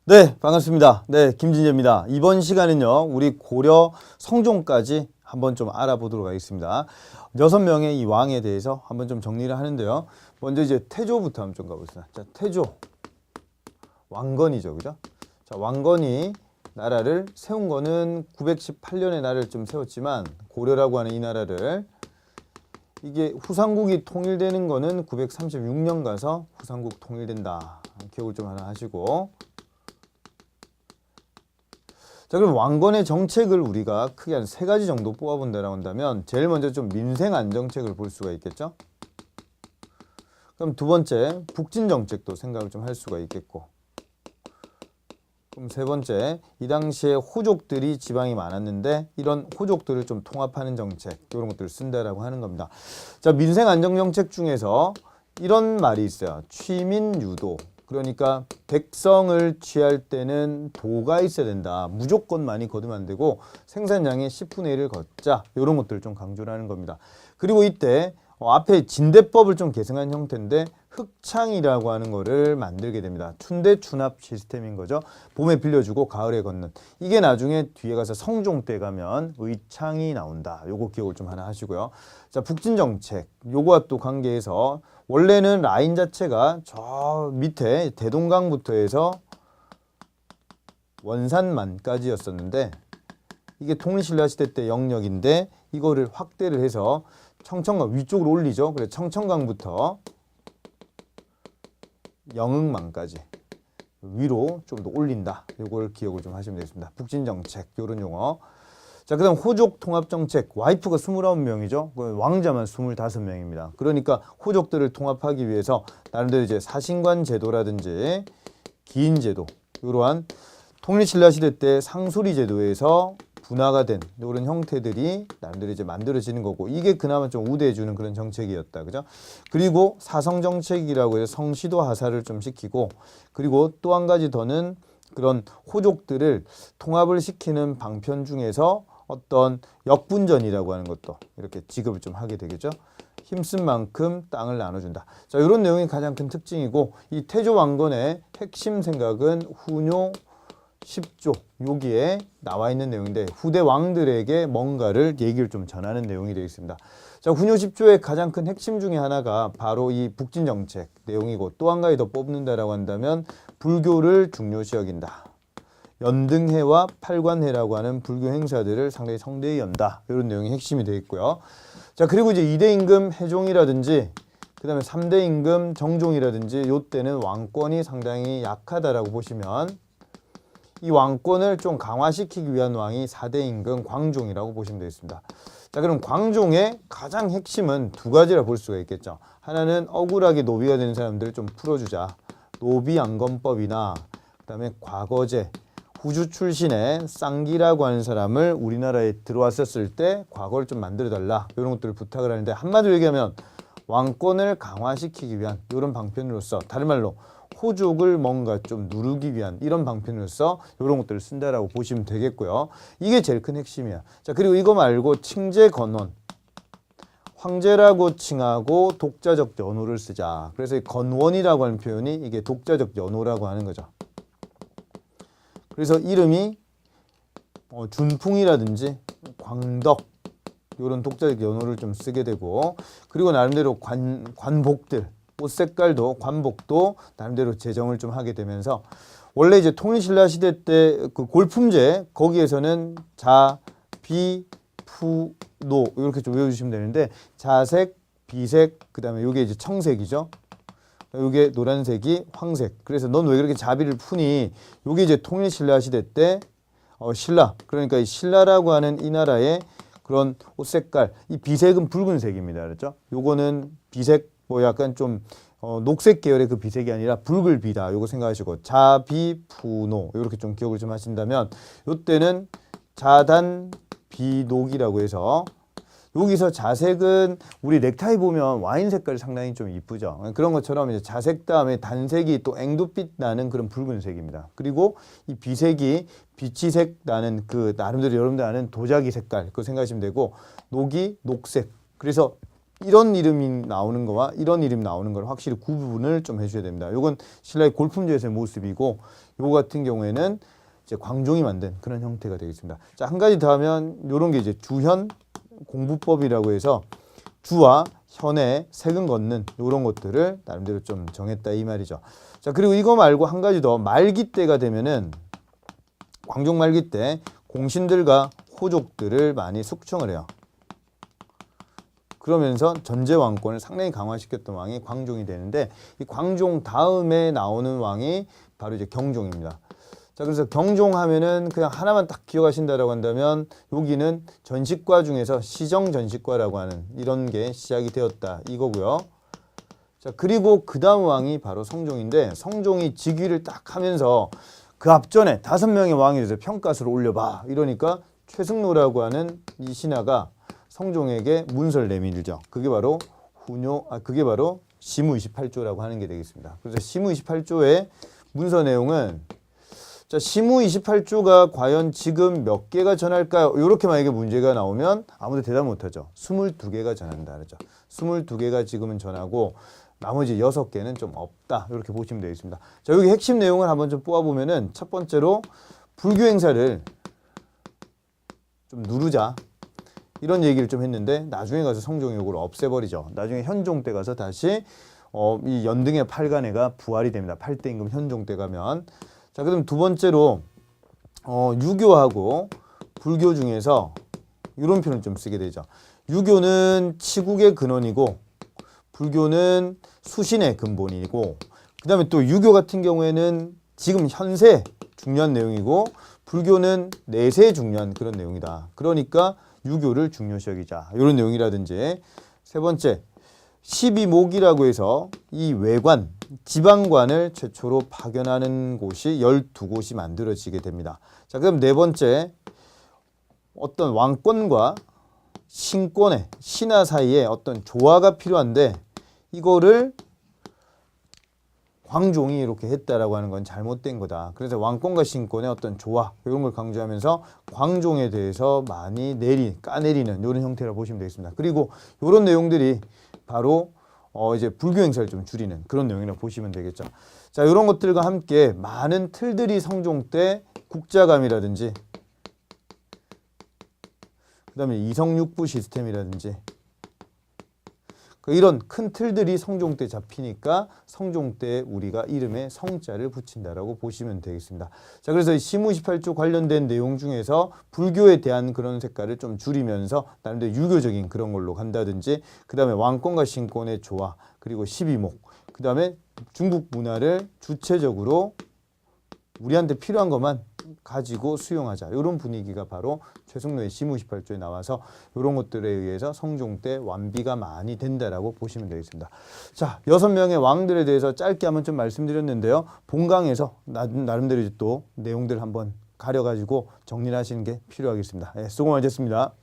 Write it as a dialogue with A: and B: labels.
A: 네, 반갑습니다. 네, 김진재입니다. 이번 시간은요, 우리 고려 성종까지 한번 좀 알아보도록 하겠습니다. 6명의 이 왕에 대해서 한번 좀 정리를 하는데요. 먼저 이제 태조부터 한번 좀 가보겠습니다. 자, 태조. 왕건이죠, 그죠? 자, 왕건이 나라를 세운 거는 918년에 나라를 좀 세웠지만, 고려라고 하는 이 나라를 이게 후삼국이 통일되는 거는 936년 가서 후삼국 통일된다. 기억을 좀 하나 하시고. 자, 그럼 왕건의 정책을 우리가 크게 한 3가지 정도 뽑아본다라고 한다면 제일 먼저 좀 민생 안정책을 볼 수가 있겠죠. 그럼 두 번째 북진 정책도 생각을 좀 할 수가 있겠고, 그럼 세 번째 이 당시에 호족들이 지방이 많았는데 이런 호족들을 좀 통합하는 정책, 이런 것들을 쓴다라고 하는 겁니다. 자, 민생 안정 정책 중에서 이런 말이 있어요. 취민유도. 그러니까 백성을 취할 때는 도가 있어야 된다. 무조건 많이 거두면 안 되고 생산량의 10분의 1을 걷자. 이런 것들을 좀 강조를 하는 겁니다. 그리고 이때 앞에 진대법을 좀 계승한 형태인데 흑창이라고 하는 거를 만들게 됩니다. 춘대 춘합 시스템인 거죠. 봄에 빌려주고 가을에 걷는. 이게 나중에 뒤에 가서 성종 때 가면 의창이 나온다. 요거 기억을 좀 하나 하시고요. 자, 북진 정책. 요거와 또 관계해서 원래는 라인 자체가 저 밑에 대동강부터 해서 원산만까지였었는데 이게 통일신라 시대 때 영역인데 이거를 확대를 해서 청천강 위쪽으로 올리죠. 그래서 청천강부터 영흥만까지 위로 좀 더 올린다. 이걸 기억을 좀 하시면 되겠습니다. 북진정책 이런 용어. 자, 그 다음 호족 통합정책. 와이프가 29명이죠. 왕자만 25명입니다. 그러니까 호족들을 통합하기 위해서 나름대로 이제 사신관 제도라든지 기인제도, 이러한 통일신라 시대 때 상소리 제도에서 분화가 된 이런 형태들이 나름대로 이제 만들어지는 거고, 이게 그나마 좀 우대해주는 그런 정책이었다. 그죠? 그리고 사성정책이라고 해서 성시도 하사를 좀 시키고, 그리고 또 한 가지 더는 그런 호족들을 통합을 시키는 방편 중에서 어떤 역분전이라고 하는 것도 이렇게 지급을 좀 하게 되겠죠. 힘쓴 만큼 땅을 나눠준다. 자, 이런 내용이 가장 큰 특징이고, 이 태조 왕건의 핵심 생각은 훈요 10조, 여기에 나와 있는 내용인데 후대 왕들에게 뭔가를 얘기를 좀 전하는 내용이 되겠습니다. 자, 훈요 10조의 가장 큰 핵심 중에 하나가 바로 이 북진 정책 내용이고, 또 한 가지 더 뽑는다라고 한다면 불교를 중요시 여긴다. 연등해와 팔관해라고 하는 불교 행사들을 상당히 성대히 연다. 이런 내용이 핵심이 되어 있고요. 자, 그리고 이제 2대 임금 해종이라든지 그 다음에 3대 임금 정종이라든지 요때는 왕권이 상당히 약하다라고 보시면 이 왕권을 좀 강화시키기 위한 왕이 4대 임금 광종이라고 보시면 되겠습니다. 자, 그럼 광종의 가장 핵심은 두 가지라 볼 수가 있겠죠. 하나는 억울하게 노비가 되는 사람들을 좀 풀어주자. 노비안건법이나 그 다음에 과거제, 후주 출신의 쌍기라고 하는 사람을 우리나라에 들어왔었을 때 과거를 좀 만들어달라. 이런 것들을 부탁을 하는데, 한마디로 얘기하면 왕권을 강화시키기 위한 이런 방편으로서, 다른 말로 호족을 뭔가 좀 누르기 위한 이런 방편으로서 이런 것들을 쓴다라고 보시면 되겠고요. 이게 제일 큰 핵심이야. 자, 그리고 이거 말고 칭제 건원, 황제라고 칭하고 독자적 연호를 쓰자. 그래서 이 건원이라고 하는 표현이 이게 독자적 연호라고 하는 거죠. 그래서 이름이 준풍이라든지 광덕, 이런 독자적 연호를 좀 쓰게 되고, 그리고 나름대로 관복들, 옷 색깔도 관복도 나름대로 제정을 좀 하게 되면서, 원래 이제 통일신라 시대 때 그 골품제 거기에서는 자, 비, 푸, 노 이렇게 좀 외워주시면 되는데, 자색, 비색, 그 다음에 이게 이제 청색이죠. 이게 노란색이 황색. 그래서 넌 왜 그렇게 자비를 푸니? 이게 이제 통일신라 시대 때 신라, 그러니까 이 신라라고 하는 이 나라의 그런 옷 색깔, 이 비색은 붉은색입니다. 그렇죠? 요거는 비색, 뭐 약간 좀 녹색 계열의 그 비색이 아니라 붉을비다. 요거 생각하시고, 자비푸노 이렇게 좀 기억을 좀 하신다면, 요때는 자단비녹이라고 해서, 여기서 자색은 우리 넥타이 보면 와인 색깔이 상당히 좀 이쁘죠. 그런 것처럼 이제 자색 다음에 단색이 또 앵두빛 나는 그런 붉은색입니다. 그리고 이 비색이 비치색 나는 그 나름대로 여러분들 아는 도자기 색깔, 그거 생각하시면 되고, 녹이 녹색. 그래서 이런 이름이 나오는 거와 이런 이름 나오는 걸 확실히 구분을 좀 해줘야 됩니다. 이건 신라의 골품제에서의 모습이고, 요거 같은 경우에는 이제 광종이 만든 그런 형태가 되겠습니다. 자, 한 가지 더 하면 요런 게 이제 주현 공부법이라고 해서 주와 현에 색은 걷는 요런 것들을 나름대로 좀 정했다 이 말이죠. 자, 그리고 이거 말고 한 가지 더, 말기 때가 되면은 광종 말기 때 공신들과 호족들을 많이 숙청을 해요. 그러면서 전제 왕권을 상당히 강화시켰던 왕이 광종이 되는데, 이 광종 다음에 나오는 왕이 바로 이제 경종입니다. 자, 그래서 경종하면은 그냥 하나만 딱 기억하신다라고 한다면 여기는 전식과 중에서 시정전식과라고 하는 이런 게 시작이 되었다 이거고요. 자, 그리고 그 다음 왕이 바로 성종인데, 성종이 즉위를 딱 하면서 그 앞전에 5명의 왕에 대해서 평가서를 올려봐 이러니까 최승로라고 하는 이 신하가 성종에게 문서를 내밀죠. 그게 바로 그게 바로 시무 28조라고 하는 게 되겠습니다. 그래서 시무 28조의 문서 내용은, 자, 시무 28조가 과연 지금 몇 개가 전할까요? 이렇게 만약에 문제가 나오면 아무도 대답 못하죠. 22개가 전한다 그러죠. 22개가 지금은 전하고 나머지 6개는 좀 없다 이렇게 보시면 되겠습니다. 자, 여기 핵심 내용을 한번 좀 뽑아보면은, 첫 번째로 불교 행사를 좀 누르자 이런 얘기를 좀 했는데, 나중에 가서 성종이 이걸 없애버리죠. 나중에 현종 때 가서 다시 이 연등의 팔간해가 부활이 됩니다. 8대 임금 현종 때 가면. 자, 그럼 두 번째로 유교하고 불교 중에서 이런 표현을 좀 쓰게 되죠. 유교는 치국의 근원이고 불교는 수신의 근본이고, 그 다음에 또 유교 같은 경우에는 지금 현세 중요한 내용이고 불교는 내세 중요한 그런 내용이다. 그러니까 유교를 중요시 여기자 이런 내용이라든지, 세 번째 12목이라고 해서 이 외관, 지방관을 최초로 파견하는 곳이 12곳이 만들어지게 됩니다. 자, 그럼 네 번째, 어떤 왕권과 신권의 신하 사이에 어떤 조화가 필요한데 이거를 광종이 이렇게 했다라고 하는 건 잘못된 거다. 그래서 왕권과 신권의 어떤 조화 이런 걸 강조하면서 광종에 대해서 많이 까내리는 이런 형태로 보시면 되겠습니다. 그리고 이런 내용들이 바로 이제 불교 행사를 좀 줄이는 그런 내용이라고 보시면 되겠죠. 자, 이런 것들과 함께 많은 틀들이 성종 때 국자감이라든지, 그 다음에 이성육부 시스템이라든지, 이런 큰 틀들이 성종 때 잡히니까 성종 때 우리가 이름에 성자를 붙인다라고 보시면 되겠습니다. 자, 그래서 시무 28조 관련된 내용 중에서 불교에 대한 그런 색깔을 좀 줄이면서 나름대로 유교적인 그런 걸로 간다든지, 그 다음에 왕권과 신권의 조화, 그리고 12목, 그 다음에 중국 문화를 주체적으로 우리한테 필요한 것만 가지고 수용하자 이런 분위기가 바로 최승로의 시무 18조에 나와서 이런 것들에 의해서 성종 때 완비가 많이 된다라고 보시면 되겠습니다. 자, 6명의 왕들에 대해서 짧게 한번 좀 말씀드렸는데요. 본강에서 나름대로 또 내용들 한번 가려가지고 정리를 하시는 게 필요하겠습니다. 수고 많으셨습니다.